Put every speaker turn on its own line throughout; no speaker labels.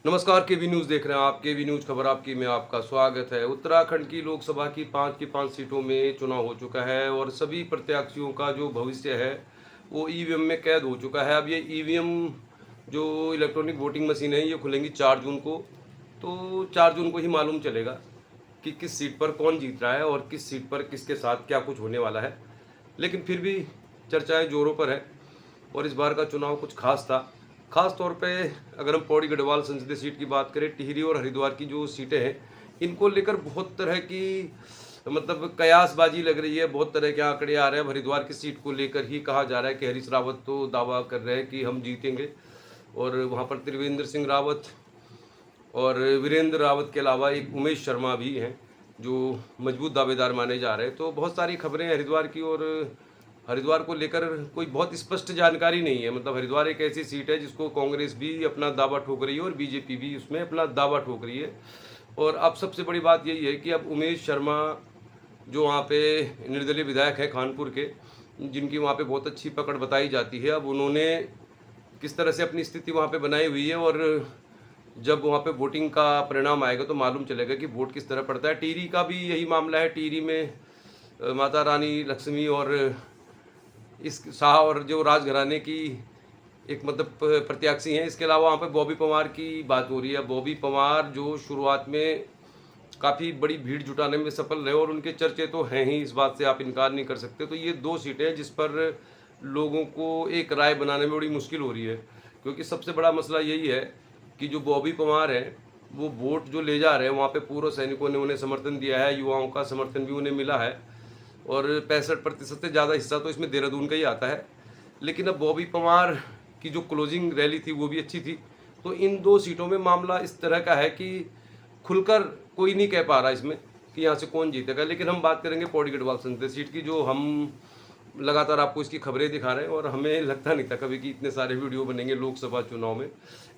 नमस्कार, केवी न्यूज़ देख रहे हैं आप। केवी न्यूज़ खबर आपकी में आपका स्वागत है। उत्तराखंड की लोकसभा की 5 सीटों में चुनाव हो चुका है और सभी प्रत्याशियों का जो भविष्य है वो ईवीएम में कैद हो चुका है। अब ये ईवीएम जो इलेक्ट्रॉनिक वोटिंग मशीन है ये खुलेंगी 4 जून को। तो 4 जून को ही मालूम चलेगा कि किस सीट पर कौन जीत रहा है और किस सीट पर किसके साथ क्या कुछ होने वाला है। लेकिन फिर भी चर्चाएं जोरों पर है और इस बार का चुनाव कुछ खास था। खास तौर पे अगर हम पौड़ी गढ़वाल संसदीय सीट की बात करें, टिहरी और हरिद्वार की जो सीटें हैं इनको लेकर बहुत तरह की मतलब कयासबाजी लग रही है। बहुत तरह के आंकड़े आ रहे हैं। अब हरिद्वार की सीट को लेकर ही कहा जा रहा है कि हरीश रावत तो दावा कर रहे हैं कि हम जीतेंगे और वहाँ पर त्रिवेंद्र सिंह रावत और वीरेंद्र रावत के अलावा एक उमेश शर्मा भी हैं जो मजबूत दावेदार माने जा रहे हैं। तो बहुत सारी खबरें हरिद्वार की और हरिद्वार को लेकर कोई बहुत स्पष्ट जानकारी नहीं है। मतलब हरिद्वार एक ऐसी सीट है जिसको कांग्रेस भी अपना दावा ठोक रही है और बीजेपी भी उसमें अपना दावा ठोक रही है। और अब सबसे बड़ी बात यही है कि अब उमेश शर्मा जो वहाँ पे निर्दलीय विधायक है कानपुर के, जिनकी वहाँ पे बहुत अच्छी पकड़ बताई जाती है, अब उन्होंने किस तरह से अपनी स्थिति वहाँ पे बनाई हुई है और जब वहाँ पे वोटिंग का परिणाम आएगा तो मालूम चलेगा कि वोट किस तरह पड़ता है। टिहरी का भी यही मामला है। टिहरी में माता रानी लक्ष्मी और इस शाह और जो राजघराने की एक मतलब प्रत्याशी हैं। इसके अलावा वहाँ पे बॉबी पवार की बात हो रही है। बॉबी पवार जो शुरुआत में काफ़ी बड़ी भीड़ जुटाने में सफल रहे और उनके चर्चे तो हैं ही, इस बात से आप इनकार नहीं कर सकते। तो ये 2 सीटें जिस पर लोगों को एक राय बनाने में बड़ी मुश्किल हो रही है, क्योंकि सबसे बड़ा मसला यही है कि जो बॉबी पवार हैं वो वोट जो ले जा रहे हैं वहाँ पे पूर्व सैनिकों ने उन्हें समर्थन दिया है, युवाओं का समर्थन भी उन्हें मिला है और 65% से ज़्यादा हिस्सा तो इसमें देहरादून का ही आता है। लेकिन अब बॉबी पवार की जो क्लोजिंग रैली थी वो भी अच्छी थी। तो इन 2 सीटों में मामला इस तरह का है कि खुलकर कोई नहीं कह पा रहा इसमें कि यहाँ से कौन जीतेगा। लेकिन हम बात करेंगे पौड़ी गढ़वाल संसदीय सीट की, जो हम लगातार आपको इसकी खबरें दिखा रहे हैं और हमें लगता नहीं था कभी कि इतने सारे वीडियो बनेंगे लोकसभा चुनाव में।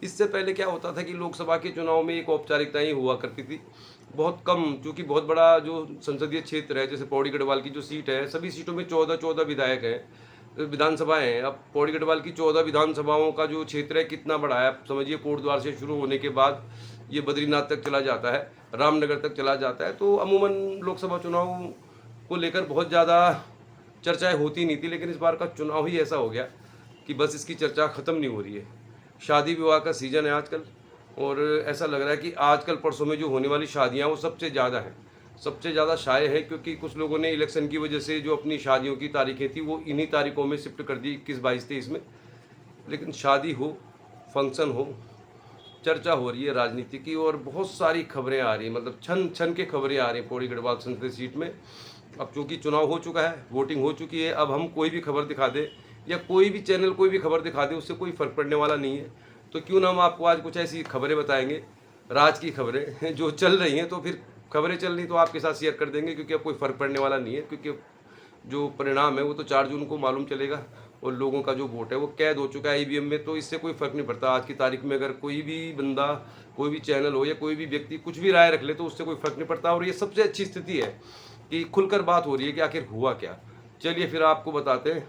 इससे पहले क्या होता था कि लोकसभा के चुनाव में एक औपचारिकताएं हुआ करती थी, बहुत कम, क्योंकि बहुत बड़ा जो संसदीय क्षेत्र है, जैसे पौड़ी गढ़वाल की जो सीट है, सभी सीटों में 14 विधायक हैं, विधानसभाएं हैं। अब पौड़ी गढ़वाल की 14 विधानसभाओं का जो क्षेत्र है कितना बड़ा है, आप समझिए कोटद्वार से शुरू होने के बाद ये बद्रीनाथ तक चला जाता है, रामनगर तक चला जाता है। तो अमूमन लोकसभा चुनाव को लेकर बहुत ज़्यादा चर्चाएं होती नहीं थी, लेकिन इस बार का चुनाव ही ऐसा हो गया कि बस इसकी चर्चा ख़त्म नहीं हो रही है। शादी विवाह का सीज़न है आजकल और ऐसा लग रहा है कि आजकल परसों में जो होने वाली शादियां वो सबसे ज़्यादा हैं, सबसे ज़्यादा शाये है, क्योंकि कुछ लोगों ने इलेक्शन की वजह से जो अपनी शादियों की तारीखें थी वो इन्हीं तारीखों में शिफ्ट कर दी, 21, 22, 23 में। लेकिन शादी हो, फंक्शन हो, चर्चा हो रही है राजनीति की और बहुत सारी खबरें आ रही हैं, मतलब छन छन के खबरें आ रही हैं पौड़ी गढ़वाल संसदीय सीट में। अब चूंकि चुनाव हो चुका है, वोटिंग हो चुकी है, अब हम कोई भी खबर दिखा दे या कोई भी चैनल कोई भी खबर दिखा दे उससे कोई फ़र्क पड़ने वाला नहीं है। तो क्यों ना हम आपको आज कुछ ऐसी खबरें बताएंगे, राज की खबरें जो चल रही हैं। तो फिर खबरें चल रही तो आपके साथ शेयर कर देंगे, क्योंकि अब कोई फ़र्क पड़ने वाला नहीं है, क्योंकि जो परिणाम है वो तो 4 जून को मालूम चलेगा और लोगों का जो वोट है वो कैद हो चुका है ईवीएम में। तो इससे कोई फ़र्क नहीं पड़ता। आज की तारीख में अगर कोई भी बंदा, कोई भी चैनल हो या कोई भी व्यक्ति कुछ भी राय रख ले तो उससे कोई फ़र्क नहीं पड़ता। और ये सबसे अच्छी स्थिति है कि खुलकर बात हो रही है कि आखिर हुआ क्या। चलिए फिर आपको बताते हैं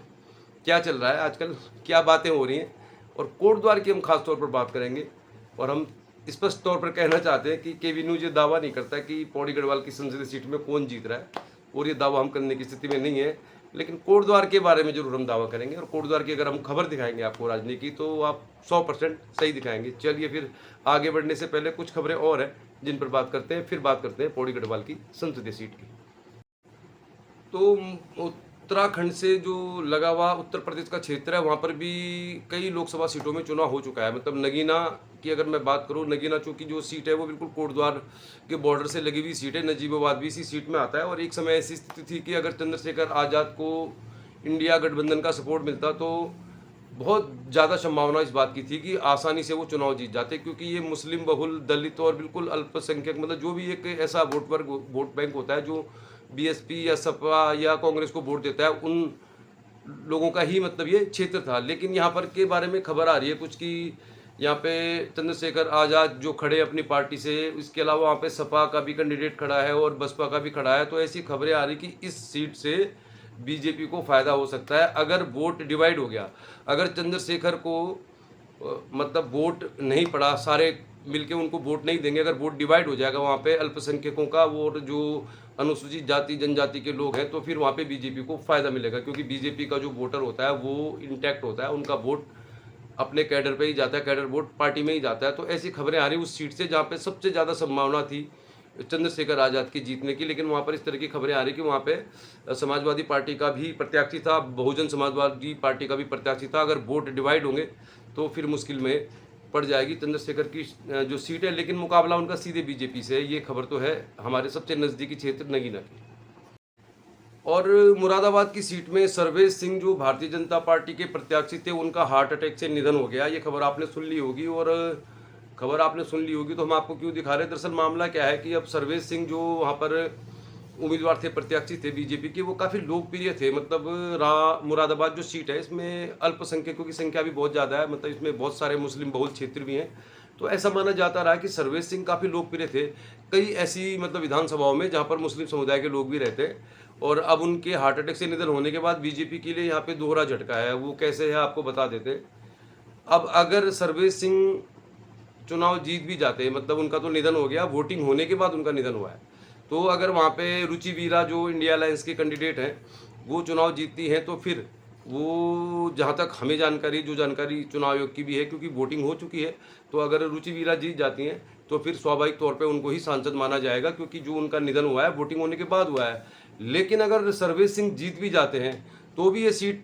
क्या चल रहा है आजकल, क्या बातें हो रही हैं। और कोटद्वार की हम खास तौर पर बात करेंगे और हम स्पष्ट तौर पर कहना चाहते हैं कि केवी न्यूज़ ये दावा नहीं करता कि पौड़ी गढ़वाल की संसदीय सीट में कौन जीत रहा है, और ये दावा हम करने की स्थिति में नहीं है। लेकिन कोटद्वार के बारे में जरूर हम दावा करेंगे और कोटद्वार की अगर हम खबर दिखाएंगे आपको राजनीति की तो आप 100% सही दिखाएंगे। चलिए फिर आगे बढ़ने से पहले कुछ खबरें और हैं जिन पर बात करते हैं, फिर बात करते हैं पौड़ी गढ़वाल की संसदीय सीट की। तो उत्तराखंड से जो लगा हुआ उत्तर प्रदेश का क्षेत्र है वहाँ पर भी कई लोकसभा सीटों में चुनाव हो चुका है। मतलब नगीना की अगर मैं बात करूँ, नगीना चूँकि जो सीट है वो बिल्कुल कोटद्वार के बॉर्डर से लगी हुई सीट है, नजीबाबाद भी इसी सीट में आता है। और एक समय ऐसी स्थिति थी कि अगर चंद्रशेखर आज़ाद को इंडिया गठबंधन का सपोर्ट मिलता तो बहुत ज़्यादा संभावना इस बात की थी कि आसानी से वो चुनाव जीत जाते, क्योंकि ये मुस्लिम बहुल, दलित और बिल्कुल अल्पसंख्यक, मतलब जो भी एक ऐसा वोट बैंक होता है जो बीएसपी या सपा या कांग्रेस को वोट देता है, उन लोगों का ही मतलब ये क्षेत्र था। लेकिन यहाँ पर के बारे में खबर आ रही है कुछ कि यहाँ पे चंद्रशेखर आज़ाद जो खड़े अपनी पार्टी से, इसके अलावा वहाँ पे सपा का भी कैंडिडेट खड़ा है और बसपा का भी खड़ा है। तो ऐसी खबरें आ रही कि इस सीट से बीजेपी को फायदा हो सकता है अगर वोट डिवाइड हो गया। अगर चंद्रशेखर को मतलब वोट नहीं पड़ा, सारे मिलके उनको वोट नहीं देंगे, अगर वोट डिवाइड हो जाएगा वहाँ पे अल्पसंख्यकों का और जो अनुसूचित जाति जनजाति के लोग हैं, तो फिर वहाँ पे बीजेपी को फ़ायदा मिलेगा, क्योंकि बीजेपी का जो वोटर होता है वो इंटैक्ट होता है, उनका वोट अपने कैडर पे ही जाता है, कैडर वोट पार्टी में ही जाता है। तो ऐसी खबरें आ रही उस सीट से जहाँ पे सबसे ज़्यादा संभावना थी चंद्रशेखर आज़ाद की जीतने की, लेकिन वहाँ पर इस तरह की खबरें आ रही कि वहाँ पे समाजवादी पार्टी का भी प्रत्याशी था, बहुजन समाजवादी पार्टी का भी प्रत्याशी था। अगर वोट डिवाइड होंगे तो फिर मुश्किल में पड़ जाएगी चंद्रशेखर की जो सीट है, लेकिन मुकाबला उनका सीधे बीजेपी से है। ये खबर तो है हमारे सबसे नज़दीकी क्षेत्र नगीना की। और मुरादाबाद की सीट में सर्वेश सिंह जो भारतीय जनता पार्टी के प्रत्याशी थे, उनका हार्ट अटैक से निधन हो गया। ये खबर आपने सुन ली होगी, और खबर आपने सुन ली होगी तो हम आपको क्यों दिखा रहे हैं। दरअसल मामला क्या है कि अब सर्वेश सिंह जो वहाँ पर उम्मीदवार थे, प्रत्याशी थे बीजेपी के, वो काफ़ी लोकप्रिय थे। मतलब मुरादाबाद जो सीट है इसमें अल्पसंख्यकों की संख्या भी बहुत ज़्यादा है, मतलब इसमें बहुत सारे मुस्लिम बहुल क्षेत्र भी हैं। तो ऐसा माना जाता रहा कि सर्वेश सिंह काफ़ी लोकप्रिय थे कई ऐसी मतलब विधानसभाओं में जहाँ पर मुस्लिम समुदाय के लोग भी रहते हैं। और अब उनके हार्ट अटैक से निधन होने के बाद बीजेपी के लिए यहाँ पे दोहरा झटका है। वो कैसे है आपको बता देते हैं। अब अगर सर्वेश सिंह चुनाव जीत भी जाते, मतलब उनका तो निधन हो गया, वोटिंग होने के बाद उनका निधन हुआ है, तो अगर वहाँ पे रुचि वीरा जो इंडिया अलायंस के कैंडिडेट हैं वो चुनाव जीतती हैं, तो फिर वो जहाँ तक हमें जानकारी, जो जानकारी चुनाव आयोग की भी है, क्योंकि वोटिंग हो चुकी है, तो अगर रुचि वीरा जीत जाती हैं तो फिर स्वाभाविक तौर पे उनको ही सांसद माना जाएगा, क्योंकि जो उनका निधन हुआ है वोटिंग होने के बाद हुआ है। लेकिन अगर सर्वेश सिंह जीत भी जाते हैं तो भी ये सीट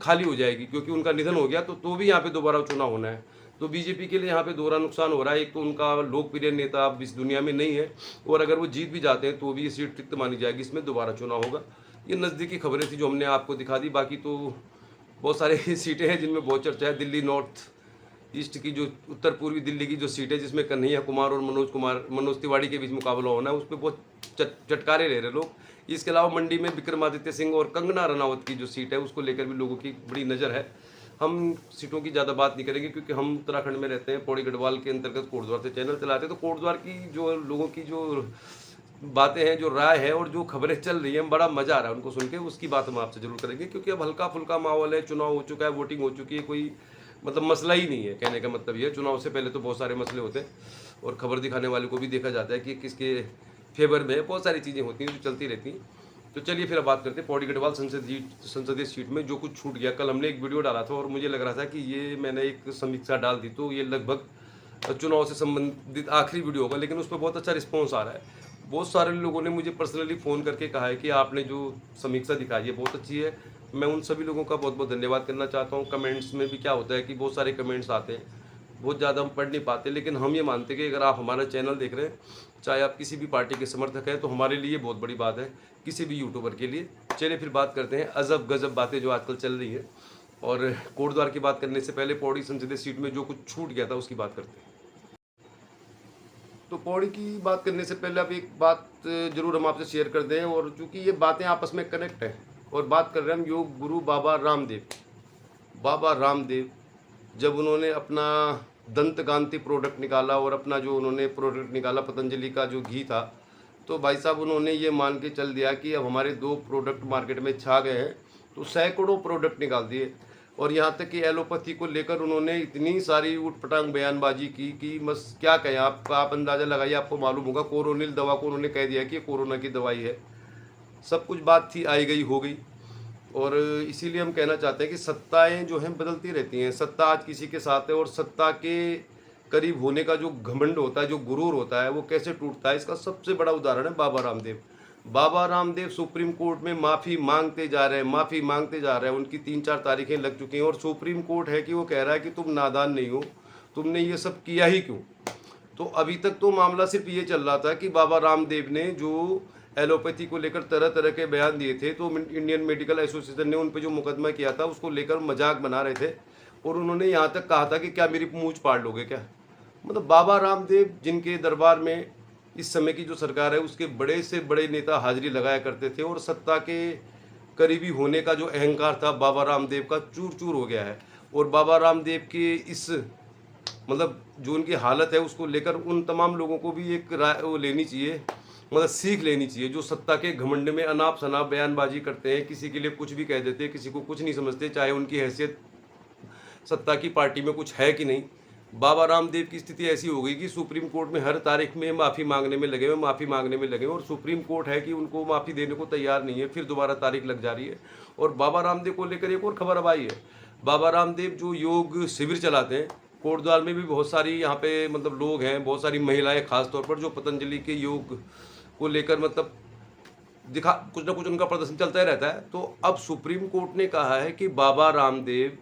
खाली हो जाएगी, क्योंकि उनका निधन हो गया, तो भी यहाँ पे दोबारा चुनाव होना है। तो बीजेपी के लिए यहाँ पे दोहरा नुकसान हो रहा है। एक तो उनका लोकप्रिय नेता अब इस दुनिया में नहीं है, और अगर वो जीत भी जाते हैं तो भी ये सीट रिक्त मानी जाएगी, इसमें दोबारा चुनाव होगा। ये नज़दीकी खबरें थी जो हमने आपको दिखा दी। बाकी तो बहुत सारे सीटें हैं जिनमें बहुत चर्चा है। दिल्ली नॉर्थ ईस्ट की जो उत्तर पूर्वी दिल्ली की जो सीट है, जिसमें कन्हैया कुमार और मनोज तिवारी के बीच मुकाबला होना है, उस पर बहुत चटकारे ले रहे लोग। इसके अलावा मंडी में विक्रमादित्य सिंह और कंगना रनावत की जो सीट है उसको लेकर भी लोगों की बड़ी नज़र है। हम सीटों की ज़्यादा बात नहीं करेंगे, क्योंकि हम उत्तराखंड में रहते हैं, पौड़ी गढ़वाल के अंतर्गत कोटद्वार से चैनल चलाते हैं। तो कोटद्वार की जो लोगों की जो बातें हैं, जो राय है और जो खबरें चल रही हैं, बड़ा मज़ा आ रहा है उनको सुन के। उसकी बात हम आपसे जरूर करेंगे, क्योंकि अब हल्का फुल्का माहौल है, चुनाव हो चुका है, वोटिंग हो चुकी है, कोई मतलब मसला ही नहीं है। कहने का मतलब ये, चुनाव से पहले तो बहुत सारे मसले होते हैं, और खबर दिखाने वाले को भी देखा जाता है कि किसके फेवर में है। बहुत सारी चीज़ें होती हैं जो चलती रहती हैं। तो चलिए फिर अब बात करते हैं पौड़ी गढ़वाल संसदीय सीट में जो कुछ छूट गया। कल हमने एक वीडियो डाला था और मुझे लग रहा था कि ये मैंने एक समीक्षा डाल दी, तो ये लगभग चुनाव से संबंधित आखिरी वीडियो होगा, लेकिन उस पर बहुत अच्छा रिस्पॉन्स आ रहा है। बहुत सारे लोगों ने मुझे पर्सनली फ़ोन करके कहा है कि आपने जो समीक्षा दिखाई है बहुत अच्छी है। मैं उन सभी लोगों का बहुत बहुत धन्यवाद करना चाहता हूँ। कमेंट्स में भी क्या होता है कि बहुत सारे कमेंट्स आते हैं, बहुत ज़्यादा हम पढ़ नहीं पाते, लेकिन हम ये मानते हैं कि अगर आप हमारा चैनल देख रहे हैं, चाहे आप किसी भी पार्टी के समर्थक हैं, तो हमारे लिए बहुत बड़ी बात है, किसी भी यूट्यूबर के लिए। चलिए फिर बात करते हैं अजब गजब बातें जो आजकल चल रही है। और कोटद्वार की बात करने से पहले पौड़ी संसदीय सीट में जो कुछ छूट गया था उसकी बात करते हैं। तो पौड़ी की बात करने से पहले अब एक बात जरूर हम आपसे शेयर कर दें, और चूँकि ये बातें आपस में कनेक्ट हैं, और बात कर रहे हैं हम योग गुरु बाबा रामदेव। बाबा रामदेव जब उन्होंने अपना दंतकांति प्रोडक्ट निकाला, और अपना जो उन्होंने प्रोडक्ट निकाला पतंजलि का जो घी था, तो भाई साहब उन्होंने ये मान के चल दिया कि अब हमारे 2 प्रोडक्ट मार्केट में छा गए हैं, तो सैकड़ों प्रोडक्ट निकाल दिए। और यहाँ तक कि एलोपैथी को लेकर उन्होंने इतनी सारी ऊटपटांग बयानबाजी की कि बस क्या कहें। आप अंदाज़ा लगाइए, आपको मालूम होगा। कोरोनिल दवा को उन्होंने कह दिया कि कोरोना की दवाई है। सब कुछ बात थी, आई गई हो गई। और इसीलिए हम कहना चाहते हैं कि सत्ताएं जो हैं बदलती रहती हैं। सत्ता आज किसी के साथ है, और सत्ता के करीब होने का जो घमंड होता है, जो गुरूर होता है, वो कैसे टूटता है, इसका सबसे बड़ा उदाहरण है बाबा रामदेव। बाबा रामदेव सुप्रीम कोर्ट में माफ़ी मांगते जा रहे हैं, माफ़ी मांगते जा रहे हैं। उनकी 3-4 तारीखें लग चुकी हैं, और सुप्रीम कोर्ट है कि वो कह रहा है कि तुम नादान नहीं हो, तुमने ये सब किया ही क्यों। तो अभी तक तो मामला सिर्फ ये चल रहा था कि बाबा रामदेव ने जो एलोपैथी को लेकर तरह तरह के बयान दिए थे, तो इंडियन मेडिकल एसोसिएशन ने उन पर जो मुकदमा किया था उसको लेकर मजाक बना रहे थे। और उन्होंने यहाँ तक कहा था कि क्या मेरी मूंछ पाड़ लोगे क्या। मतलब बाबा रामदेव जिनके दरबार में इस समय की जो सरकार है उसके बड़े से बड़े नेता हाजिरी लगाया करते थे, और सत्ता के करीबी होने का जो अहंकार था बाबा रामदेव का चूर चूर हो गया है। और बाबा रामदेव के इस मतलब जो उनकी हालत है उसको लेकर उन तमाम लोगों को भी एक राय वो लेनी चाहिए, मतलब सीख लेनी चाहिए, जो सत्ता के घमंड में अनाप शनाप बयानबाजी करते हैं, किसी के लिए कुछ भी कह देते हैं, किसी को कुछ नहीं समझते, चाहे उनकी हैसियत सत्ता की पार्टी में कुछ है कि नहीं। बाबा रामदेव की स्थिति ऐसी हो गई कि सुप्रीम कोर्ट में हर तारीख में माफ़ी मांगने में लगे हुए, माफ़ी मांगने में लगे हुए, और सुप्रीम कोर्ट है कि उनको माफ़ी देने को तैयार नहीं है, फिर दोबारा तारीख लग जा रही है। और बाबा रामदेव को लेकर एक और खबर अब आई है। बाबा रामदेव जो योग शिविर चलाते हैं, कोटद्वार में भी बहुत सारी यहाँ पे मतलब लोग हैं, बहुत सारी महिलाएं खास तौर पर जो पतंजलि के योग को लेकर मतलब दिखा कुछ ना कुछ उनका प्रदर्शन चलता ही रहता है। तो अब सुप्रीम कोर्ट ने कहा है कि बाबा रामदेव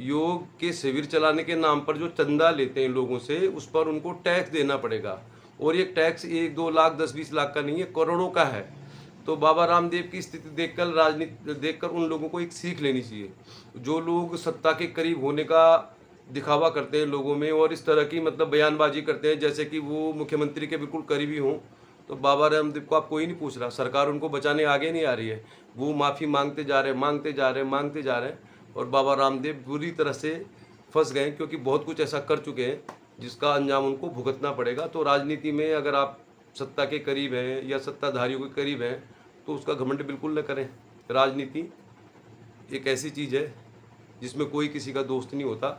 योग के शिविर चलाने के नाम पर जो चंदा लेते हैं लोगों से, उस पर उनको टैक्स देना पड़ेगा। और ये टैक्स 1-2 लाख 10-20 लाख का नहीं है, करोड़ों का है। तो बाबा रामदेव की स्थिति देखकर राजनीति देखकर उन लोगों को एक सीख लेनी चाहिए। जो लोग सत्ता के करीब होने का दिखावा करते हैं लोगों में और इस तरह की मतलब बयानबाजी करते हैं जैसे कि वो मुख्यमंत्री के बिल्कुल करीबी हों, तो बाबा रामदेव को आप कोई नहीं पूछ रहा, सरकार उनको बचाने आगे नहीं आ रही है। वो माफ़ी मांगते जा रहे हैं, मांगते जा रहे हैं, मांगते जा रहे हैं, और बाबा रामदेव बुरी तरह से फंस गए क्योंकि बहुत कुछ ऐसा कर चुके हैं जिसका अंजाम उनको भुगतना पड़ेगा। तो राजनीति में अगर आप सत्ता के करीब हैं या सत्ताधारियों के करीब हैं तो उसका घमंड बिल्कुल न करें। राजनीति एक ऐसी चीज़ है जिसमें कोई किसी का दोस्त नहीं होता।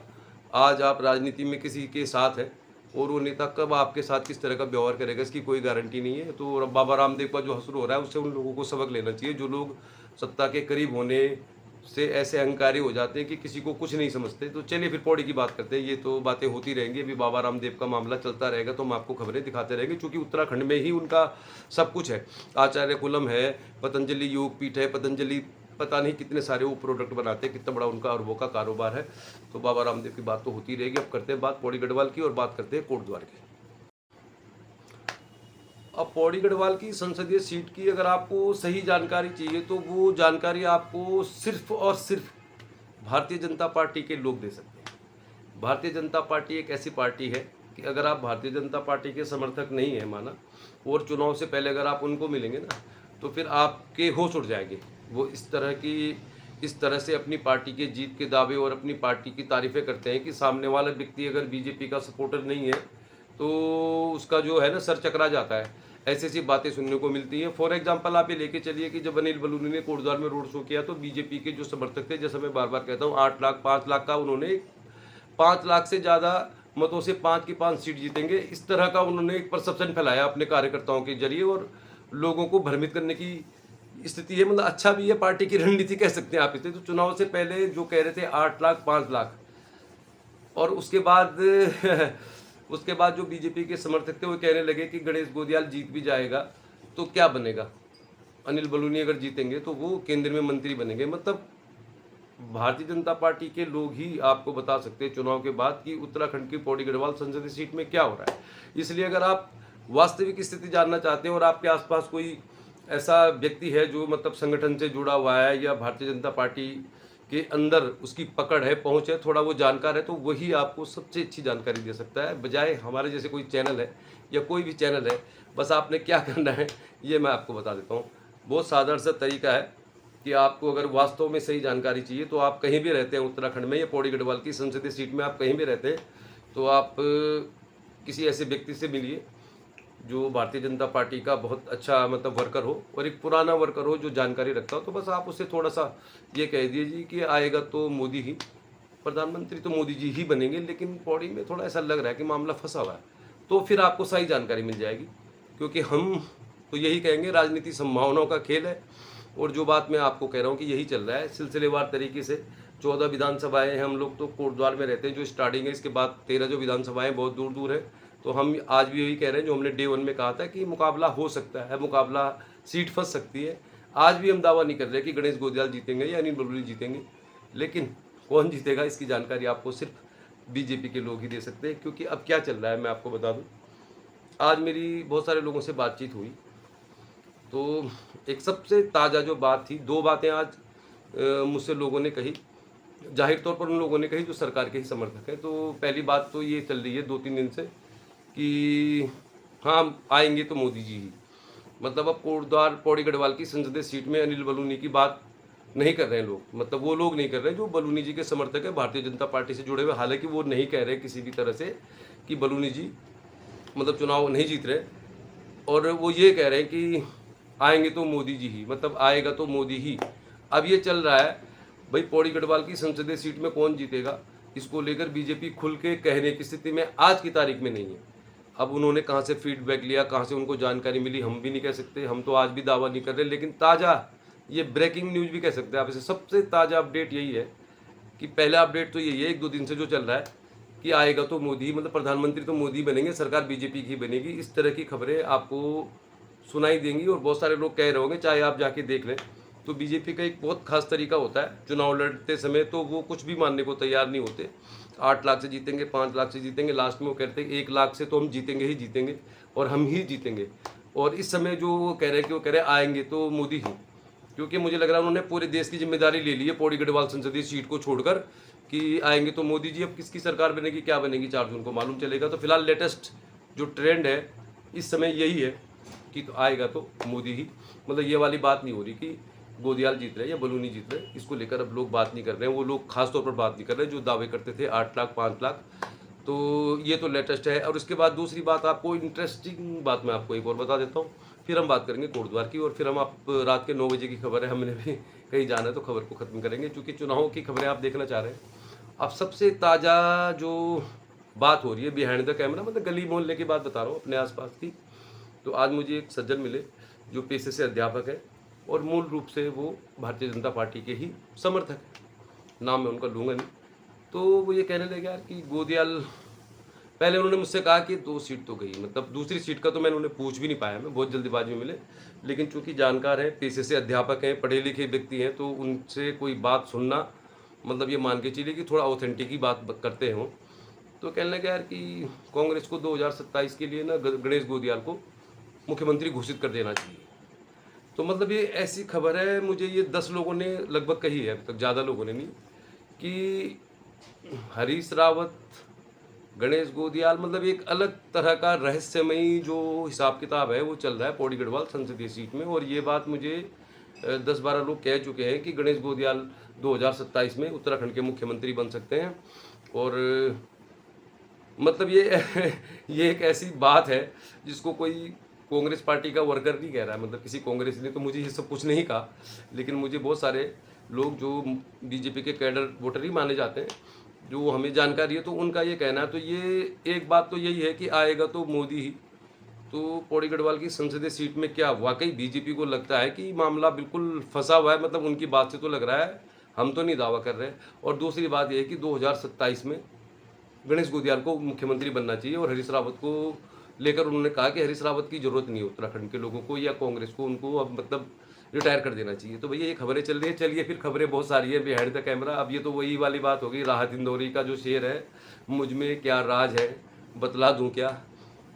आज आप राजनीति में किसी के साथ हैं और वो नेता कब आपके साथ किस तरह का व्यवहार करेगा इसकी कोई गारंटी नहीं है। तो बाबा रामदेव का जो हश्र हो रहा है उससे उन लोगों को सबक लेना चाहिए जो लोग सत्ता के करीब होने से ऐसे अहंकारी हो जाते हैं कि किसी को कुछ नहीं समझते। तो चलिए फिर पौड़ी की बात करते हैं। ये तो बातें होती रहेंगी, अभी बाबा रामदेव का मामला चलता रहेगा तो हम आपको खबरें दिखाते रहेंगे, क्योंकि उत्तराखंड में ही उनका सब कुछ है। आचार्य कुलम है, पतंजलि योग पीठ है, पतंजलि पता नहीं कितने सारे वो प्रोडक्ट बनाते हैं, कितना बड़ा उनका अरबों का कारोबार है। तो बाबा रामदेव की बात तो होती रहेगी। अब करते हैं बात पौड़ी गढ़वाल की और बात करते हैं कोटद्वार की। अब पौड़ी गढ़वाल की संसदीय सीट की अगर आपको सही जानकारी चाहिए तो वो जानकारी आपको सिर्फ और सिर्फ भारतीय जनता पार्टी के लोग दे सकते हैं। भारतीय जनता पार्टी एक ऐसी पार्टी है कि अगर आप भारतीय जनता पार्टी के समर्थक नहीं है माना, और चुनाव से पहले अगर आप उनको मिलेंगे ना तो फिर आपके होश उड़ जाएंगे। वो इस तरह से अपनी पार्टी के जीत के दावे और अपनी पार्टी की तारीफें करते हैं कि सामने वाला व्यक्ति अगर बीजेपी का सपोर्टर नहीं है तो उसका जो है ना सर चकरा जाता है। ऐसी ऐसी बातें सुनने को मिलती हैं। फॉर एग्जांपल आप ये लेके चलिए कि जब अनिल बलूनी ने कोटद्वार में रोड शो किया तो बीजेपी के जो समर्थक थे, जैसा मैं बार बार कहता हूँ, 8 लाख 5 लाख का उन्होंने 5 लाख से ज़्यादा मतों से 5 की 5 सीट जीतेंगे, इस तरह का उन्होंने एक परसेप्शन फैलाया अपने कार्यकर्ताओं के जरिए और लोगों को भ्रमित करने की स्थिति है। मतलब अच्छा भी है, पार्टी की रणनीति कह सकते हैं आप इसे। तो चुनाव से पहले जो कह रहे थे 8 लाख 5 लाख, और उसके बाद उसके बाद जो बीजेपी के समर्थक थे वो कहने लगे कि गणेश गोदियाल जीत भी जाएगा तो क्या बनेगा, अनिल बलूनी अगर जीतेंगे तो वो केंद्र में मंत्री बनेंगे। मतलब भारतीय जनता पार्टी के लोग ही आपको बता सकते हैं चुनाव के बाद कि उत्तराखंड की पौड़ी गढ़वाल संसदीय सीट में क्या हो रहा है। इसलिए अगर आप वास्तविक स्थिति जानना चाहते हैं और आपके आसपास कोई ऐसा व्यक्ति है जो मतलब संगठन से जुड़ा हुआ है या भारतीय जनता पार्टी के अंदर उसकी पकड़ है, पहुंच है, थोड़ा वो जानकार है, तो वही आपको सबसे अच्छी जानकारी दे सकता है, बजाय हमारे जैसे कोई चैनल है या कोई भी चैनल है। बस आपने क्या करना है ये मैं आपको बता देता हूँ। बहुत साधारण सा तरीका है कि आपको अगर वास्तव में सही जानकारी चाहिए तो आप कहीं भी रहते हैं उत्तराखंड में या पौड़ी गढ़वाल की संसदीय सीट में आप कहीं भी रहते हैं तो आप किसी ऐसे व्यक्ति से मिलिए जो भारतीय जनता पार्टी का बहुत अच्छा मतलब वर्कर हो और एक पुराना वर्कर हो जो जानकारी रखता हो। तो बस आप उससे थोड़ा सा ये कह दीजिए कि आएगा तो मोदी ही, प्रधानमंत्री तो मोदी जी ही बनेंगे, लेकिन पौड़ी में थोड़ा ऐसा लग रहा है कि मामला फंसा हुआ है। तो फिर आपको सही जानकारी मिल जाएगी, क्योंकि हम तो यही कहेंगे राजनीति संभावनाओं का खेल है। और जो बात मैं आपको कह रहा हूँ कि यही चल रहा है सिलसिलेवार तरीके से। 14 विधानसभाएँ हैं, हम लोग तो कोटद्वार में रहते हैं जो स्टार्टिंग है, इसके बाद 13 जो विधानसभाएँ बहुत दूर दूर है। तो हम आज भी यही कह रहे हैं जो हमने डे 1 में कहा था कि मुकाबला हो सकता है, मुकाबला सीट फंस सकती है। आज भी हम दावा नहीं कर रहे कि गणेश गोदियाल जीतेंगे या अनिल बलूनी जीतेंगे, लेकिन कौन जीतेगा इसकी जानकारी आपको सिर्फ बीजेपी के लोग ही दे सकते हैं। क्योंकि अब क्या चल रहा है मैं आपको बता दूं, आज मेरी बहुत सारे लोगों से बातचीत हुई तो एक सबसे ताज़ा जो बात थी, 2 बातें आज मुझसे लोगों ने कही, जाहिर तौर पर उन लोगों ने कही जो सरकार के ही समर्थक है। तो पहली बात तो ये चल रही है 2-3 दिन से कि हाँ आएंगे तो मोदी जी ही। मतलब अब कोटद्वार पौड़ी गढ़वाल की संसदीय सीट में अनिल बलूनी की बात नहीं कर रहे हैं लोग, मतलब वो लोग नहीं कर रहे जो बलूनी जी के समर्थक है, भारतीय जनता पार्टी से जुड़े हुए। हालांकि वो नहीं कह रहे किसी भी तरह से कि बलूनी जी मतलब चुनाव नहीं जीत रहे, और वो ये कह रहे हैं कि आएंगे तो मोदी जी ही, मतलब आएगा तो मोदी ही। अब ये चल रहा है भाई पौड़ी गढ़वाल की संसदीय सीट में कौन जीतेगा, इसको लेकर बीजेपी खुल के कहने की स्थिति में आज की तारीख में नहीं है। अब उन्होंने कहाँ से फीडबैक लिया, कहाँ से उनको जानकारी मिली, हम भी नहीं कह सकते। हम तो आज भी दावा नहीं कर रहे, लेकिन ताज़ा ये ब्रेकिंग न्यूज़ भी कह सकते हैं आप इसे। सबसे ताज़ा अपडेट यही है कि पहला अपडेट तो यही है 1-2 दिन से जो चल रहा है कि आएगा तो मोदी, मतलब प्रधानमंत्री तो मोदी बनेंगे, सरकार बीजेपी की बनेगी। इस तरह की खबरें आपको सुनाई देंगी और बहुत सारे लोग कह रहे होंगे, चाहे आप जाके देख लें। तो बीजेपी का एक बहुत खास तरीका होता है चुनाव लड़ते समय, तो वो कुछ भी मानने को तैयार नहीं होते। 8 लाख से जीतेंगे, 5 लाख से जीतेंगे, लास्ट में वो कहते हैं 1 लाख से तो हम जीतेंगे ही जीतेंगे और हम ही जीतेंगे। और इस समय जो वो कह रहे हैं कि वो कह रहे हैं आएंगे तो मोदी ही, क्योंकि मुझे लग रहा है उन्होंने पूरे देश की जिम्मेदारी ले ली है पौड़ी गढ़वाल संसदीय सीट को छोड़कर कि आएंगे तो मोदी जी। अब किसकी सरकार बनेगी, क्या बनेगी, 4 जून को मालूम चलेगा। तो फिलहाल लेटेस्ट जो ट्रेंड है इस समय यही है कि तो आएगा तो मोदी ही। मतलब ये वाली बात नहीं हो रही कि गोदियाल जीत रहे या बलूनी जीत रहे, इसको लेकर अब लोग बात नहीं कर रहे हैं। वो लोग खास तौर पर बात नहीं कर रहे जो दावे करते थे 8 लाख 5 लाख। तो ये तो लेटेस्ट है। और उसके बाद दूसरी बात, आपको इंटरेस्टिंग बात मैं आपको एक और बता देता हूँ, फिर हम बात करेंगे कोटद्वार की। और फिर हम आप रात के 9 बजे की खबर है, हमने भी कहीं जाना है तो खबर को ख़त्म करेंगे, क्योंकि चुनाव की खबरें आप देखना चाह रहे हैं। अब सबसे ताज़ा जो बात हो रही है बिहाइंड द कैमरा, मतलब गली मोहल्ले की बात बता रहा हूँ अपने आसपास की। तो आज मुझे एक सज्जन मिले जो पेशे से अध्यापक है और मूल रूप से वो भारतीय जनता पार्टी के ही समर्थक है, नाम मैं उनका लूँगा नहीं। तो वो ये कहने लगे यार कि गोदियाल, पहले उन्होंने मुझसे कहा कि 2 सीट तो गई, मतलब दूसरी सीट का तो मैंने उन्हें पूछ भी नहीं पाया, मैं बहुत जल्दीबाजी में मिले। लेकिन चूंकि जानकार हैं, पेशे से अध्यापक हैं, पढ़े लिखे व्यक्ति हैं, तो उनसे कोई बात सुनना मतलब ये मान के चलिए कि थोड़ा ऑथेंटिक ही बात करते हों। तो कहने लगे यार कि कांग्रेस को 2027 के लिए ना गणेश गोदियाल को मुख्यमंत्री घोषित कर देना चाहिए। तो मतलब ये ऐसी खबर है, मुझे ये 10 लोगों ने लगभग कही है अभी तक, ज़्यादा लोगों ने नहीं, कि हरीश रावत, गणेश गोदियाल, मतलब एक अलग तरह का रहस्यमयी जो हिसाब किताब है वो चल रहा है पौड़ी गढ़वाल संसदीय सीट में। और ये बात मुझे 10-12 लोग कह चुके हैं कि गणेश गोदियाल 2027 में उत्तराखंड के मुख्यमंत्री बन सकते हैं। और मतलब ये एक ऐसी बात है जिसको कोई कांग्रेस पार्टी का वर्कर नहीं कह रहा है, मतलब किसी कांग्रेस ने तो मुझे ये सब कुछ नहीं कहा, लेकिन मुझे बहुत सारे लोग जो बीजेपी के कैडर वोटर ही माने जाते हैं, जो हमें जानकारी है, तो उनका ये कहना है। तो ये एक बात तो यही है कि आएगा तो मोदी ही। तो पौड़ी गढ़वाल की संसदीय सीट में क्या वाकई बीजेपी को लगता है कि मामला बिल्कुल फंसा हुआ है? मतलब उनकी बात से तो लग रहा है, हम तो नहीं दावा कर रहे। और दूसरी बात यह है कि 2027 में गणेश गोदियाल को मुख्यमंत्री बनना चाहिए। और हरीश रावत को लेकर उन्होंने कहा कि हरीश रावत की जरूरत नहीं है उत्तराखंड के लोगों को या कांग्रेस को, उनको अब मतलब रिटायर कर देना चाहिए। तो भैया ये खबरें चल रही है। चलिए फिर खबरें बहुत सारी है बिहाइंड द कैमरा। अब ये तो वही वाली बात होगी, राहत इंदौरी का जो शेर है, मुझ में क्या राज है बतला दूं क्या,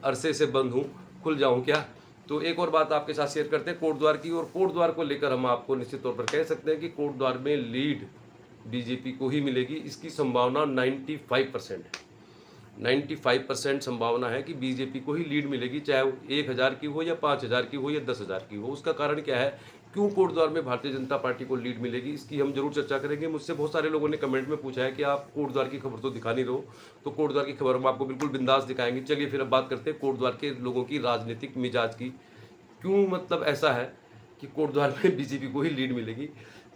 अरसे से बंद हूँ खुल जाऊँ क्या। तो एक और बात आपके साथ शेयर करते हैं कोटद्वार की। और कोटद्वार को लेकर हम आपको निश्चित तौर पर कह सकते हैं कि कोटद्वार में लीड बीजेपी को ही मिलेगी। इसकी संभावना 95% है। 95% संभावना है कि बीजेपी को ही लीड मिलेगी, चाहे वो 1000 की हो या 5000 की हो या 10,000 की हो। उसका कारण क्या है, क्यों कोटद्वार में भारतीय जनता पार्टी को लीड मिलेगी, इसकी हम जरूर चर्चा करेंगे। मुझसे बहुत सारे लोगों ने कमेंट में पूछा है कि आप कोटद्वार की खबर तो दिखा नहीं रहो, तो कोटद्वार की खबर हम आपको बिल्कुल बिंदास दिखाएंगे। चलिए फिर अब बात करते हैं कोटद्वार के लोगों की राजनीतिक मिजाज की। क्यों मतलब ऐसा है कि कोटद्वार में बीजेपी को ही लीड मिलेगी,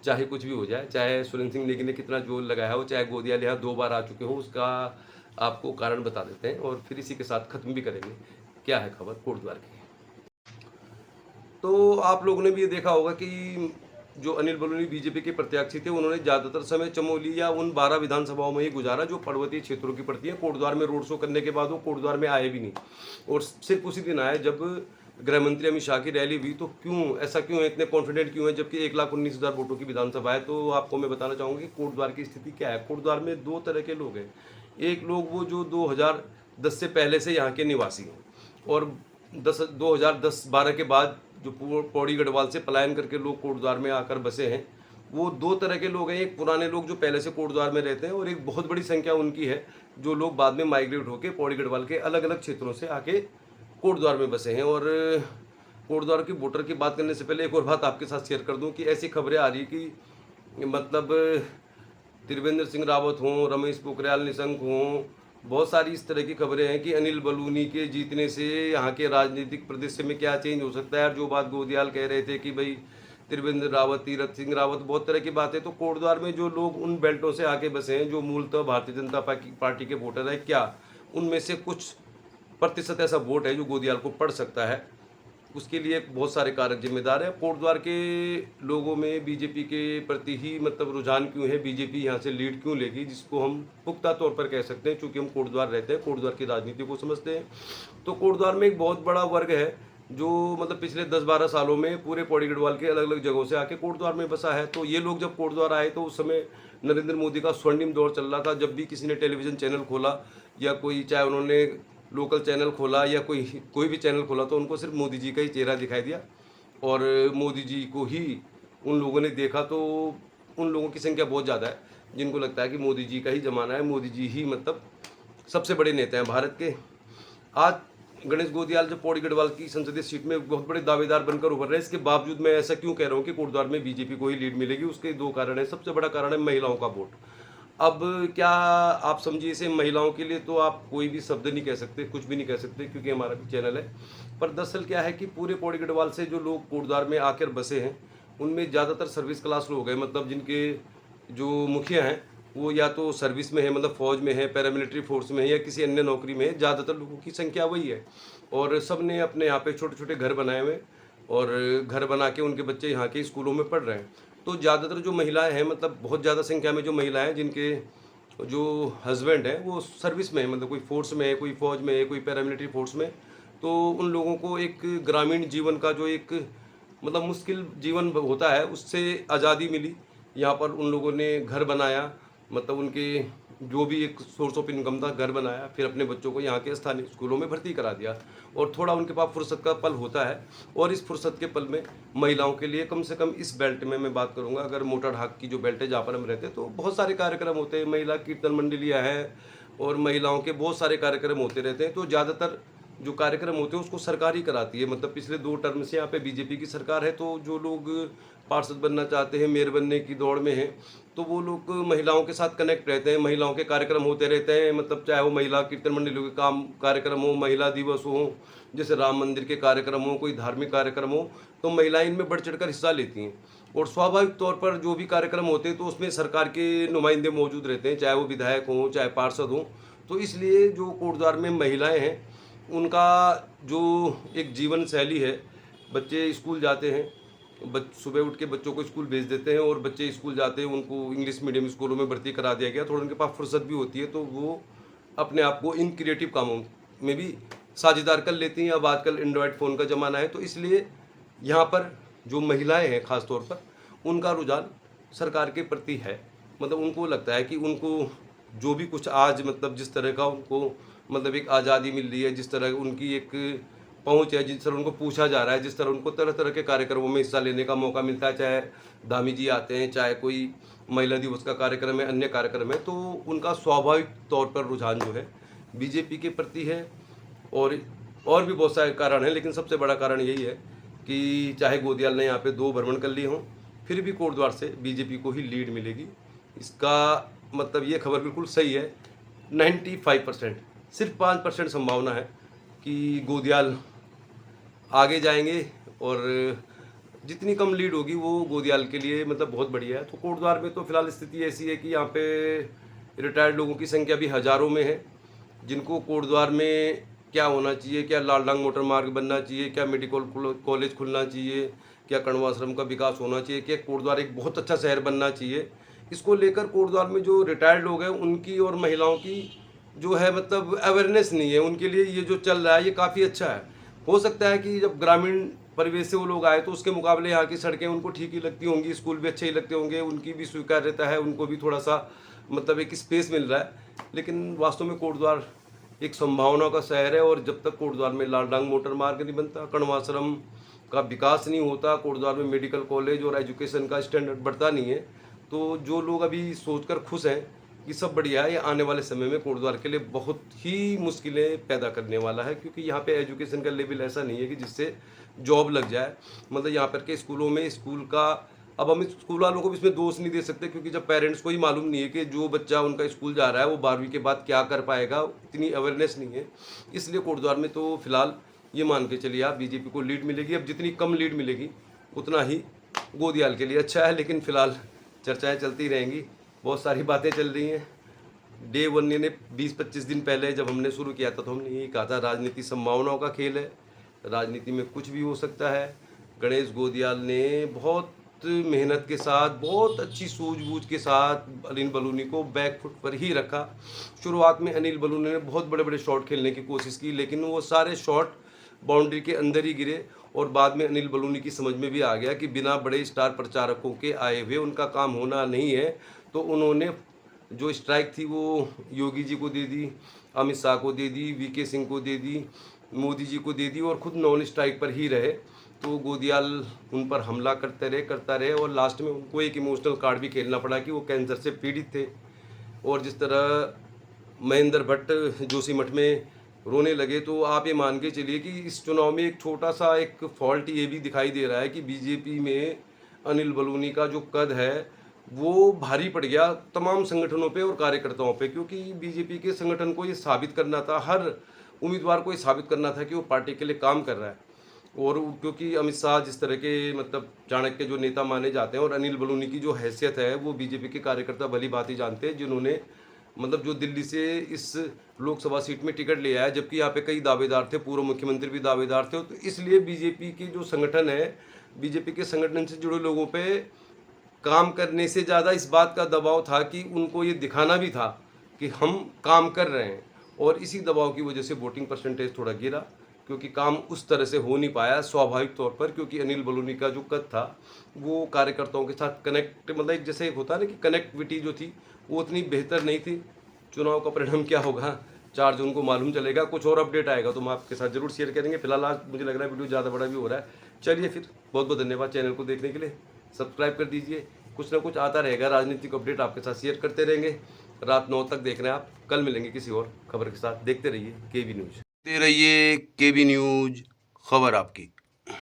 चाहे कुछ भी हो जाए, चाहे सुरेंद्र सिंह नेगी ने कितना जोर लगाया हो, चाहे गोदियाल यहाँ 2 बार आ चुके हो, उसका आपको कारण बता देते हैं और फिर इसी के साथ खत्म भी करेंगे क्या है खबर कोटद्वार की। तो आप लोगों ने भी ये देखा होगा कि जो अनिल बलूनी बीजेपी के प्रत्याशी थे, उन्होंने ज़्यादातर समय चमोली या उन 12 विधानसभाओं में ही गुजारा जो पर्वतीय क्षेत्रों की पड़ती है। कोटद्वार में रोड शो करने के बाद वो कोटद्वार में आए भी नहीं, और सिर्फ उसी दिन आए जब गृह मंत्री अमित शाह की रैली हुई। तो क्यों ऐसा क्यों है, इतने कॉन्फिडेंट क्यों है, जबकि 1,19,000 वोटों की विधानसभा है। तो आपको मैं बताना चाहूँगा कि कोटद्वार की स्थिति क्या है। कोटद्वार में 2 तरह के लोग हैं। एक लोग वो जो 2010 से पहले से यहाँ के निवासी हैं, और 2010-12 के बाद जो पौड़ी गढ़वाल से पलायन करके लोग कोटद्वार में आकर बसे हैं, वो 2 तरह के लोग हैं। एक पुराने लोग जो पहले से कोटद्वार में रहते हैं, और एक बहुत बड़ी संख्या उनकी है जो लोग बाद में माइग्रेट होकर पौड़ी गढ़वाल के अलग अलग क्षेत्रों से आके कोटद्वार में बसे हैं। और कोटद्वार की वोटर की बात करने से पहले एक और बात आपके साथ शेयर कर दूं कि ऐसी खबरें आ रही कि मतलब त्रिवेंद्र सिंह रावत हों, रमेश पोखरियाल निशंक हों, बहुत सारी इस तरह की खबरें हैं कि अनिल बलूनी के जीतने से यहाँ के राजनीतिक परिदृश्य में क्या चेंज हो सकता है। और जो बात गोदियाल कह रहे थे कि भाई त्रिवेंद्र रावत, तीरथ सिंह रावत, बहुत तरह की बातें। तो कोटद्वार में जो लोग उन बेल्टों से आके बसे हैं, जो मूलतः भारतीय जनता पार्टी के वोटर है, क्या उनमें से कुछ प्रतिशत ऐसा वोट है जो गोदियाल को पढ़ सकता है? उसके लिए बहुत सारे कारक जिम्मेदार हैं। कोटद्वार के लोगों में बीजेपी के प्रति ही मतलब रुझान क्यों है, बीजेपी यहाँ से लीड क्यों लेगी, जिसको हम पुख्ता तौर पर कह सकते हैं, क्योंकि हम कोटद्वार रहते हैं, कोटद्वार की राजनीति को समझते हैं। तो कोटद्वार में एक बहुत बड़ा वर्ग है जो मतलब पिछले 10-12 सालों में पूरे पौड़ी गढ़वाल के अलग अलग जगहों से आके कोटद्वार में बसा है। तो ये लोग जब कोटद्वार आए तो उस समय नरेंद्र मोदी का स्वर्णिम दौर चल रहा था। जब भी किसी ने टेलीविज़न चैनल खोला या कोई, चाहे उन्होंने लोकल चैनल खोला या कोई भी चैनल खोला, तो उनको सिर्फ मोदी जी का ही चेहरा दिखाई दिया और मोदी जी को ही उन लोगों ने देखा। तो उन लोगों की संख्या बहुत ज़्यादा है जिनको लगता है कि मोदी जी का ही ज़माना है, मोदी जी ही मतलब सबसे बड़े नेता हैं भारत के। आज गणेश गोदियाल जब पौड़ी गढ़वाल की संसदीय सीट में बहुत बड़े दावेदार बनकर उभर रहे हैं, इसके बावजूद मैं ऐसा क्यों कह रहा हूँ कि कोटद्वार में बीजेपी को ही लीड मिलेगी? उसके दो कारण है। सबसे बड़ा कारण है महिलाओं का वोट। अब क्या आप समझिए, इसे महिलाओं के लिए तो आप कोई भी शब्द नहीं कह सकते, कुछ भी नहीं कह सकते, क्योंकि हमारा भी चैनल है। पर दरअसल क्या है कि पूरे पौड़ी गढ़वाल से जो लोग कोटद्वार में आकर बसे हैं, उनमें ज़्यादातर सर्विस क्लास लोग हैं। मतलब जिनके जो मुखिया हैं वो या तो सर्विस में है, मतलब फौज में है, पैरामिलिट्री फोर्स में है या किसी अन्य नौकरी में है। ज़्यादातर लोगों की संख्या वही है और सब ने अपने यहाँ पे छोटे छोटे घर बनाए हुए और घर बना के उनके बच्चे यहाँ के स्कूलों में पढ़ रहे हैं। तो ज़्यादातर जो महिलाएं हैं, मतलब बहुत ज़्यादा संख्या में जो महिलाएं हैं जिनके जो हस्बैंड हैं वो सर्विस में है, मतलब कोई फोर्स में है, कोई फौज में है, कोई पैरामिलिट्री फोर्स में। तो उन लोगों को एक ग्रामीण जीवन का जो एक मतलब मुश्किल जीवन होता है, उससे आज़ादी मिली। यहाँ पर उन लोगों ने घर बनाया, मतलब उनके जो भी एक सोर्स ऑफ इनकम था, घर बनाया, फिर अपने बच्चों को यहाँ के स्थानीय स्कूलों में भर्ती करा दिया। और थोड़ा उनके पास फुर्सत का पल होता है और इस फुर्सत के पल में महिलाओं के लिए कम से कम इस बेल्ट में मैं बात करूँगा, अगर मोटा ढाक की जो बेल्ट है जहाँ पर हम रहते हैं, तो बहुत सारे कार्यक्रम होते हैं। महिला कीर्तन मंडलियाँ हैं और महिलाओं के बहुत सारे कार्यक्रम होते रहते हैं। तो ज़्यादातर जो कार्यक्रम होते हैं उसको सरकार ही कराती है। मतलब पिछले 2 टर्म से यहाँ पे बीजेपी की सरकार है। तो जो लोग पार्षद बनना चाहते हैं, मेयर बनने की दौड़ में हैं, तो वो लोग महिलाओं के साथ कनेक्ट रहते हैं, महिलाओं के कार्यक्रम होते रहते हैं। मतलब चाहे वो महिला कीर्तन मंडलियों के कार्यक्रम हो, महिला दिवस हो, जैसे राम मंदिर के कार्यक्रम हो, कोई धार्मिक कार्यक्रम हो, तो महिलाएं इनमें बढ़ चढ़कर हिस्सा लेती हैं। और स्वाभाविक तौर पर जो भी कार्यक्रम होते हैं तो उसमें सरकार के नुमाइंदे मौजूद रहते हैं, चाहे वो विधायक हों चाहे पार्षद हों। तो इसलिए जो कोटद्वार में महिलाएं हैं उनका जो एक जीवन शैली है, बच्चे स्कूल जाते हैं, सुबह उठ के बच्चों को स्कूल भेज देते हैं और बच्चे स्कूल जाते हैं, उनको इंग्लिश मीडियम स्कूलों में भर्ती करा दिया गया। थोड़ा उनके पास फुर्सत भी होती है तो वो अपने आप को इन क्रिएटिव कामों में भी साझेदार कर लेती हैं। अब आजकल एंड्रॉयड फ़ोन का ज़माना है, तो इसलिए यहाँ पर जो महिलाएं हैं ख़ास तौर पर, उनका रुझान सरकार के प्रति है। मतलब उनको लगता है कि उनको जो भी कुछ आज मतलब जिस तरह का उनको मतलब एक आज़ादी मिल रही है, जिस तरह उनकी एक पहुंच है, जिस तरह उनको पूछा जा रहा है, जिस तरह उनको तरह तरह के कार्यक्रमों में हिस्सा लेने का मौका मिलता है, चाहे धामी जी आते हैं, चाहे कोई महिला दिवस का कार्यक्रम है, अन्य कार्यक्रम है, तो उनका स्वाभाविक तौर पर रुझान जो है बीजेपी के प्रति है। और भी बहुत सारे कारण हैं, लेकिन सबसे बड़ा कारण यही है कि चाहे गोदियाल ने यहाँ पे 2 भ्रमण कर लिए हों, फिर भी कोटद्वार से बीजेपी को ही लीड मिलेगी। इसका मतलब ये खबर बिल्कुल सही है। 95%, सिर्फ 5% संभावना है कि गोदियाल आगे जाएंगे और जितनी कम लीड होगी वो गोदियाल के लिए मतलब बहुत बढ़िया है। तो कोटद्वार में तो फिलहाल स्थिति ऐसी है कि यहाँ पे रिटायर्ड लोगों की संख्या भी हज़ारों में है, जिनको कोटद्वार में क्या होना चाहिए, क्या लालडांग मोटर मार्ग बनना चाहिए, क्या मेडिकल कॉलेज खुलना चाहिए, क्या कण्वाश्रम का विकास होना चाहिए, क्या कोटद्वार एक बहुत अच्छा शहर बनना चाहिए, इसको लेकर कोटद्वार में जो रिटायर्ड लोग हैं उनकी और महिलाओं की जो है मतलब अवेयरनेस नहीं है। उनके लिए ये जो चल रहा है ये काफ़ी अच्छा है। हो सकता है कि जब ग्रामीण परिवेश से वो लोग आए तो उसके मुकाबले यहाँ की सड़कें उनको ठीक ही लगती होंगी, स्कूल भी अच्छे ही लगते होंगे, उनकी भी स्वीकार्यता है, उनको भी थोड़ा सा मतलब एक स्पेस मिल रहा है। लेकिन वास्तव में कोटद्वार एक संभावना का शहर है और जब तक कोटद्वार में लालडांग मोटर मार्ग नहीं बनता, कण्वाश्रम का विकास नहीं होता, कोटद्वार में मेडिकल कॉलेज और एजुकेशन का स्टैंडर्ड बढ़ता नहीं है, तो जो लोग अभी सोचकर खुश हैं कि सब बढ़िया है, ये आने वाले समय में कोटद्वार के लिए बहुत ही मुश्किलें पैदा करने वाला है। क्योंकि यहाँ पे एजुकेशन का लेवल ऐसा नहीं है कि जिससे जॉब लग जाए। मतलब यहाँ पर के स्कूलों में स्कूल का, अब हम स्कूल वालों को भी इसमें दोष नहीं दे सकते, क्योंकि जब पेरेंट्स को ही मालूम नहीं है कि जो बच्चा उनका स्कूल जा रहा है वो 12वीं के बाद क्या कर पाएगा, इतनी अवेयरनेस नहीं है। इसलिए कोटद्वार में तो फिलहाल ये मान के चलिए आप बीजेपी को लीड मिलेगी। अब जितनी कम लीड मिलेगी उतना ही गोदियाल के लिए अच्छा है, लेकिन फिलहाल चर्चाएं चलती रहेंगी, बहुत सारी बातें चल रही हैं। डे वन ने 20-25 दिन पहले जब हमने शुरू किया था तो हमने यही कहा था, राजनीति संभावनाओं का खेल है, राजनीति में कुछ भी हो सकता है। गणेश गोदियाल ने बहुत मेहनत के साथ, बहुत अच्छी सूझबूझ के साथ अनिल बलूनी को बैक फुट पर ही रखा। शुरुआत में अनिल बलूनी ने बहुत बड़े बड़े शॉट खेलने की कोशिश की, लेकिन वो सारे शॉट बाउंड्री के अंदर ही गिरे। और बाद में अनिल बलूनी की समझ में भी आ गया कि बिना बड़े स्टार प्रचारकों के आए हुए उनका काम होना नहीं है। तो उन्होंने जो स्ट्राइक थी वो योगी जी को दे दी, अमित शाह को दे दी, वीके सिंह को दे दी, मोदी जी को दे दी, और खुद नॉन स्ट्राइक पर ही रहे। तो गोदियाल उन पर हमला करता रहे और लास्ट में उनको एक इमोशनल कार्ड भी खेलना पड़ा कि वो कैंसर से पीड़ित थे। और जिस तरह महेंद्र भट्ट जोशीमठ में रोने लगे, तो आप ये मान के चलिए कि इस चुनाव में एक छोटा सा एक फॉल्ट ये भी दिखाई दे रहा है कि बीजेपी में अनिल बलूनी का जो कद है वो भारी पड़ गया तमाम संगठनों पे और कार्यकर्ताओं पे, क्योंकि बीजेपी के संगठन को ये साबित करना था, हर उम्मीदवार को ये साबित करना था कि वो पार्टी के लिए काम कर रहा है। और क्योंकि अमित शाह जिस तरह के मतलब चाणक्य जो नेता माने जाते हैं, और अनिल बलूनी की जो हैसियत है वो बीजेपी के कार्यकर्ता भली भांति जानते हैं, जिन्होंने मतलब जो दिल्ली से इस लोकसभा सीट में टिकट ले आया, जबकि यहाँ पे कई दावेदार थे, पूर्व मुख्यमंत्री भी दावेदार थे। तो इसलिए बीजेपी की जो संगठन है, बीजेपी के संगठन से जुड़े लोगों पे काम करने से ज़्यादा इस बात का दबाव था कि उनको ये दिखाना भी था कि हम काम कर रहे हैं। और इसी दबाव की वजह से वोटिंग परसेंटेज थोड़ा गिरा, क्योंकि काम उस तरह से हो नहीं पाया स्वाभाविक तौर पर, क्योंकि अनिल बलूनी का जो कद था वो कार्यकर्ताओं के साथ कनेक्ट, मतलब एक जैसे एक होता है ना कि कनेक्टिविटी जो थी वो उतनी बेहतर नहीं थी। चुनाव का परिणाम क्या होगा 4 जून को मालूम चलेगा। कुछ और अपडेट आएगा तो हम आपके साथ जरूर शेयर करेंगे। फिलहाल आज मुझे लग रहा है वीडियो ज़्यादा बड़ा भी हो रहा है। चलिए फिर, बहुत बहुत धन्यवाद चैनल को देखने के लिए, सब्सक्राइब कर दीजिए। कुछ ना कुछ आता रहेगा, राजनीतिक अपडेट आपके साथ शेयर करते रहेंगे। रात 9 तक देख रहे हैं आप। कल मिलेंगे किसी और खबर के साथ। देखते रहिए केबी न्यूज, देखते रहिए केबी न्यूज, खबर आपकी।